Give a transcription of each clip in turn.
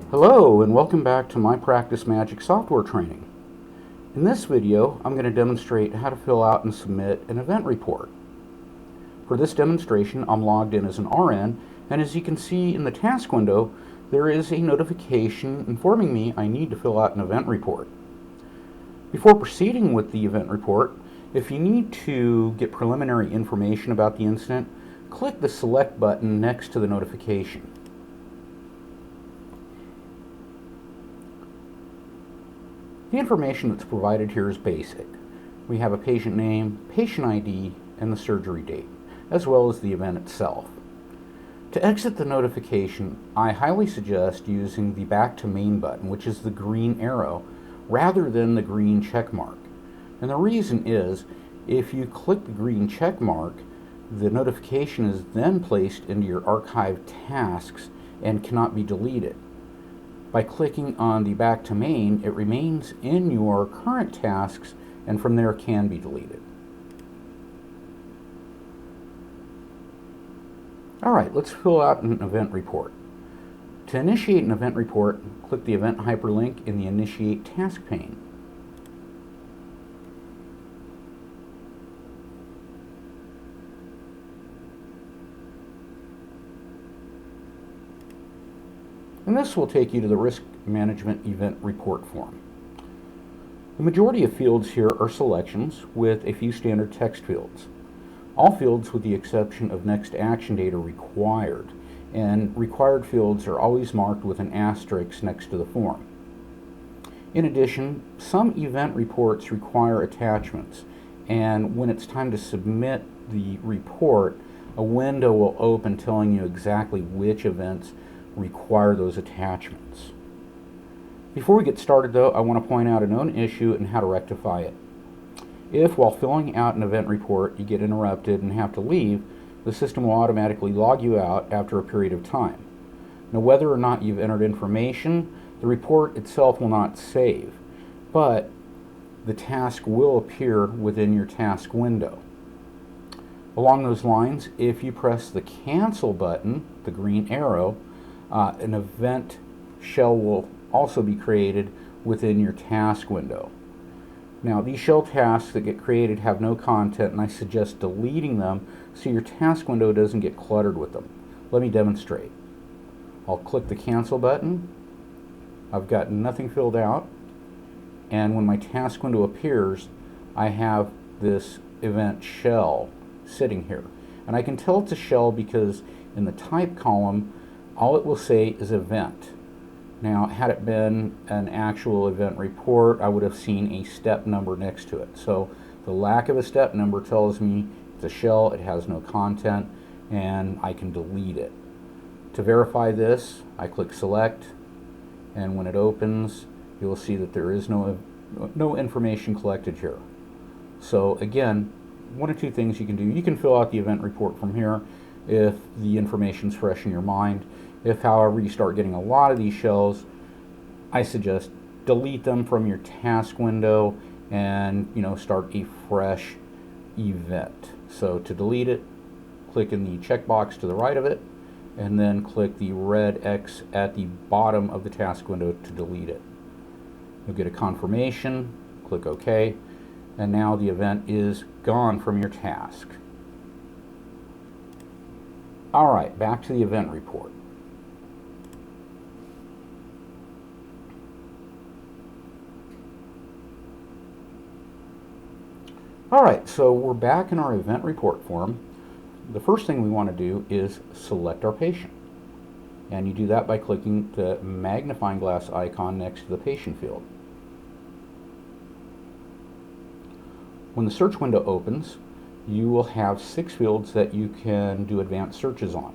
Hello and welcome back to my Practice Magic software training. In this video, I'm going to demonstrate how to fill out and submit an event report. For this demonstration, I'm logged in as an RN, and as you can see in the task window, there is a notification informing me I need to fill out an event report. Before proceeding with the event report, if you need to get preliminary information about the incident, click the Select button next to the notification. The information that's provided here is basic. We have a patient name, patient ID, and the surgery date, as well as the event itself. To exit the notification, I highly suggest using the Back to Main button, which is the green arrow, rather than the green check mark. And the reason is, if you click the green check mark, the notification is then placed into your archived tasks and cannot be deleted. By clicking on the Back to Main, it remains in your current tasks and from there can be deleted. Alright, let's fill out an event report. To initiate an event report, click the event hyperlink in the Initiate Task pane. And this will take you to the Risk Management Event Report form. The majority of fields here are selections with a few standard text fields. All fields with the exception of next action date are required, and required fields are always marked with an asterisk next to the form. In addition, some event reports require attachments, and when it's time to submit the report, a window will open telling you exactly which events require those attachments. Before we get started though, I want to point out a known issue and how to rectify it. If while filling out an event report you get interrupted and have to leave, the system will automatically log you out after a period of time. Now whether or not you've entered information, the report itself will not save, but the task will appear within your task window. Along those lines, if you press the Cancel button, the green arrow, an event shell will also be created within your task window. Now these shell tasks that get created have no content, and I suggest deleting them so your task window doesn't get cluttered with them. Let me demonstrate. I'll click the Cancel button. I've got nothing filled out, and when my task window appears, I have this event shell sitting here. And I can tell it's a shell because in the type column all it will say is event. Now, had it been an actual event report, I would have seen a step number next to it. So the lack of a step number tells me it's a shell, it has no content, and I can delete it. To verify this, I click Select, and when it opens, you'll see that there is no information collected here. So again, one of two things you can do. You can fill out the event report from here if the information's fresh in your mind. If, however, you start getting a lot of these shells, I suggest delete them from your task window and start a fresh event. So to delete it, click in the checkbox to the right of it, and then click the red X at the bottom of the task window to delete it. You'll get a confirmation, click OK, and now the event is gone from your task. Alright, back to the event report. Alright, so we're back in our event report form. The first thing we want to do is select our patient. And you do that by clicking the magnifying glass icon next to the patient field. When the search window opens, you will have 6 fields that you can do advanced searches on.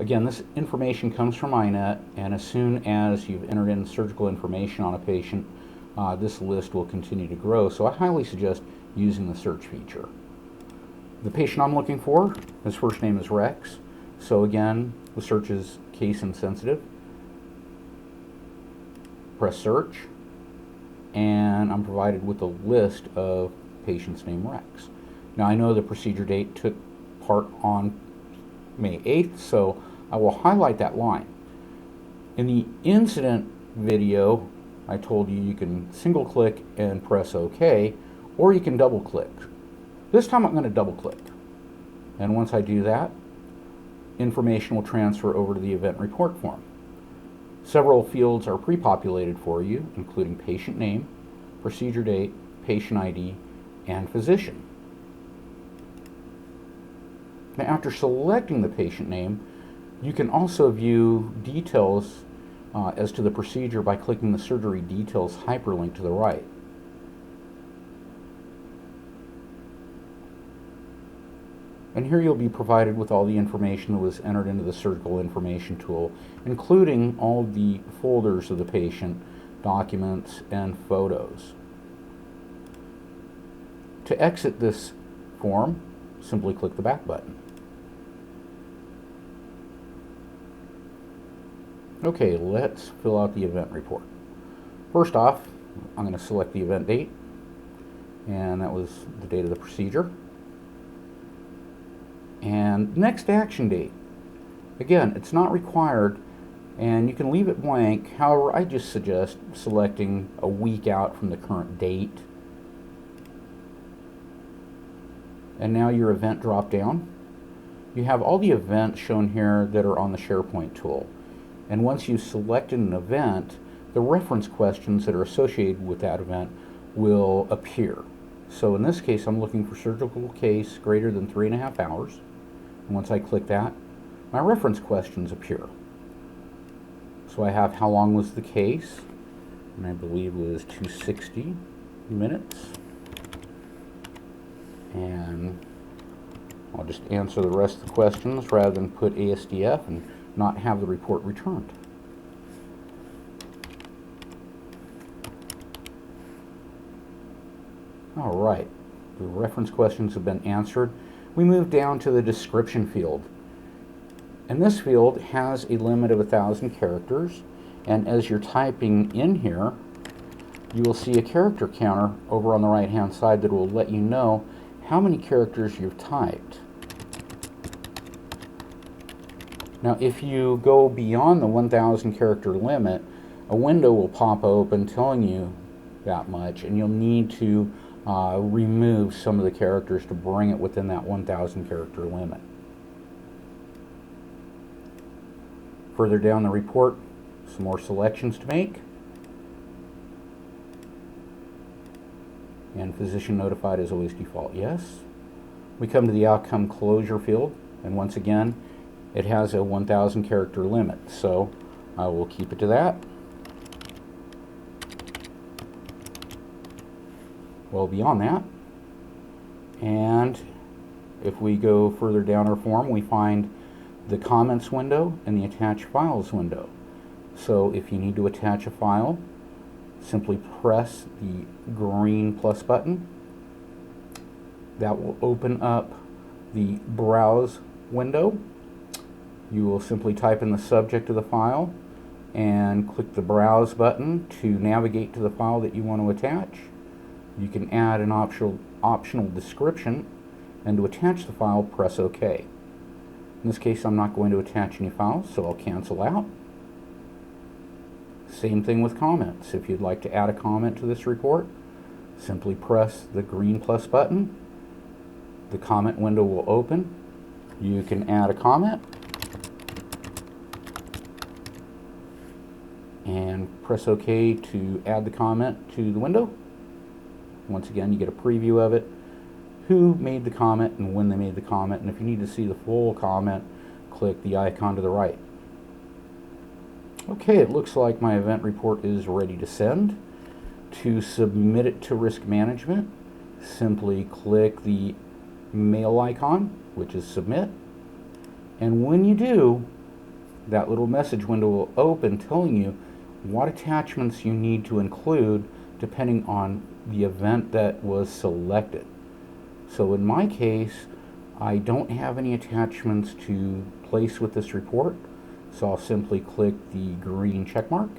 Again, this information comes from INET, and as soon as you've entered in surgical information on a patient, this list will continue to grow, so I highly suggest using the search feature. The patient I'm looking for, his first name is Rex, so again, the search is case insensitive. Press search, and I'm provided with a list of patients named Rex. Now I know the procedure date took part on May 8th, so I will highlight that line. In the incident video, I told you you can single click and press OK, or you can double click. This time I'm going to double click. And once I do that, information will transfer over to the event report form. Several fields are pre-populated for you, including patient name, procedure date, patient ID, and physician. Now, after selecting the patient name, you can also view details as to the procedure by clicking the surgery details hyperlink to the right. And here you'll be provided with all the information that was entered into the surgical information tool, including all the folders of the patient, documents, and photos. To exit this form, simply click the back button. Okay, let's fill out the event report. First off, I'm going to select the event date, and that was the date of the procedure. And next action date. Again, it's not required, and you can leave it blank. However, I just suggest selecting a week out from the current date. And now your event drop down. You have all the events shown here that are on the SharePoint tool. And once you've selected an event, the reference questions that are associated with that event will appear. So in this case, I'm looking for surgical case greater than 3.5 hours. And once I click that, my reference questions appear. So I have how long was the case, and I believe it was 260 minutes. And I'll just answer the rest of the questions rather than put ASDF and not have the report returned. All right, the reference questions have been answered. We move down to the description field. And this field has a limit of 1,000 characters. And as you're typing in here, you will see a character counter over on the right-hand side that will let you know how many characters you've typed. Now, if you go beyond the 1,000 character limit, a window will pop open telling you that much, and you'll need to remove some of the characters to bring it within that 1,000 character limit. Further down the report, some more selections to make. And physician notified is always default yes. We come to the outcome closure field, and once again, it has a 1,000 character limit, so I will keep it to that. Well beyond that. And if we go further down our form, we find the comments window and the attach files window. So if you need to attach a file, simply press the green plus button. That will open up the browse window. You will simply type in the subject of the file and click the browse button to navigate to the file that you want to attach. You can add an optional description, and to attach the file, press OK. In this case, I'm not going to attach any files, so I'll cancel out. Same thing with comments. If you'd like to add a comment to this report, simply press the green plus button. The comment window will open. You can add a comment and press OK to add the comment to the window. Once again, you get a preview of it, who made the comment and when they made the comment, and if you need to see the full comment, click the icon to the right. Okay, it looks like my event report is ready to send. To submit it to risk management, simply click the mail icon, which is submit, and when you do, that little message window will open telling you what attachments you need to include depending on the event that was selected. So in my case, I don't have any attachments to place with this report, so I'll simply click the green check mark,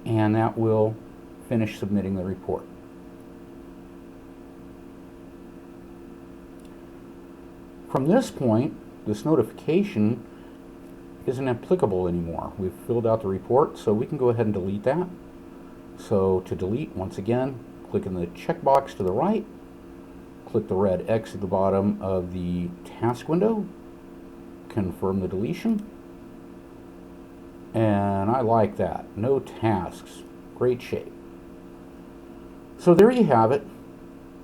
and that will finish submitting the report. From this point, this notification isn't applicable anymore. We've filled out the report, so we can go ahead and delete that. So to delete, once again, click in the checkbox to the right, click the red X at the bottom of the task window, confirm the deletion, and I like that. No tasks. Great shape. So there you have it,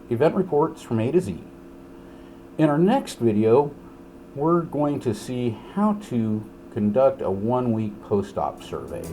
event reports from A to Z. In our next video, we're going to see how to conduct a 1-week post-op survey.